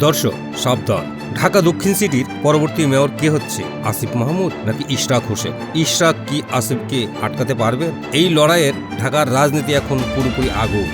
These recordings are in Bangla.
দর্শক সাবধান, ঢাকা দক্ষিণ সিটির পরবর্তী মেয়র কে হচ্ছে? আসিফ মাহমুদ নাকি ইশরাক হোসেন? ইশরাক কি আসিফকে আটকাতে পারবে? এই লড়াইয়ের ঢাকার রাজনীতি এখন পুরোপুরি আগুন।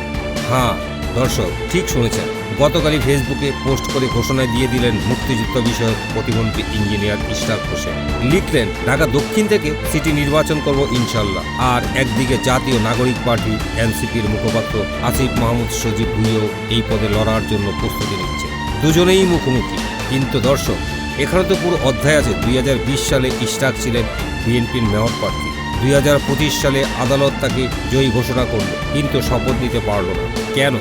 হ্যাঁ দর্শক, ঠিক শুনেছেন, গতকালই ফেসবুকে পোস্ট করে ঘোষণা দিয়ে দিলেন মুক্তিযুদ্ধ বিষয়ক প্রতিমন্ত্রী ইঞ্জিনিয়ার ইশরাক হোসেন। লিখলেন, ঢাকা দক্ষিণ থেকে সিটি নির্বাচন করব ইনশাল্লাহ। আর একদিকে জাতীয় নাগরিক পার্টি এনসিপির মুখপাত্র আসিফ মাহমুদ সজীব ভুঁইয়াও এই পদে লড়ার জন্য প্রস্তুতি নিচ্ছে। দুজনেই মুখোমুখি। কিন্তু দর্শক, এখানে তো পুরো অধ্যায় আছে। 2020 সালে ইশরাক ছিলেন বিএনপির মেয়র প্রার্থী। 2025 সালে আদালত তাকে জয়ী ঘোষণা করল, কিন্তু শপথ নিতে পারল না। কেন?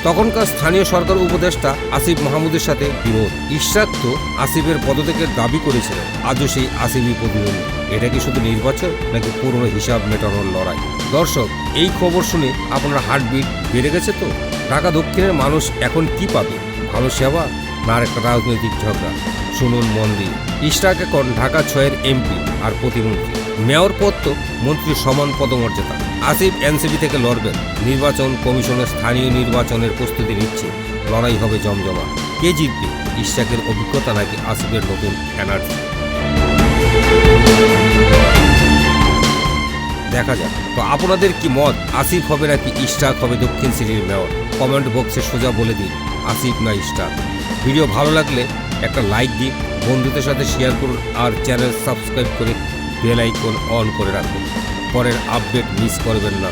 তখনকার স্থানীয় সরকার উপদেষ্টা আসিফ মাহমুদের সাথে বিরোধ। ইশরাক তো আসিফের পদত্যাগের দাবি করেছিলেন। আজও সেই আসিফই প্রতিদ্বন্দ্বী। এটা কি শুধু নির্বাচন নাকি পুরনো হিসাব মেটানোর লড়াই? দর্শক, এই খবর শুনে আপনার হার্টবিট বেড়ে গেছে তো? ঢাকা দক্ষিণের মানুষ এখন কি পাবে? ভালো সেবা না আর একটা রাজনৈতিক ঝগড়া? শুনুন মন দিয়ে। ইশরাক এখন ঢাকা 6-এর এমপি আর প্রতিমন্ত্রী। মেয়র পদ তো মন্ত্রীর সমান পদমর্যাদা। আসিফ এনসিপি থেকে লড়বেন। নির্বাচন কমিশনের স্থানীয় নির্বাচনের প্রস্তুতি নিচ্ছে। লড়াই হবে জমজমা। কে জিতবে? ইশরাকের অভিজ্ঞতা নাকি আসিফের নতুন এনার্জি? দেখা যাক। তো আপনাদের কি মত? আসিফ হবে নাকি ইশরাক হবে দক্ষিণ সিটির মেয়র? কমেন্ট বক্সে সোজা বলে দিন, আসিফ না ইশরাক। ভিডিও ভালো লাগলে একটা লাইক দিন, বন্ধুদের সাথে শেয়ার করুন, আর চ্যানেল সাবস্ক্রাইব করে বেল আইকন অন করে রাখুন। পরের আপডেট মিস করবেন না।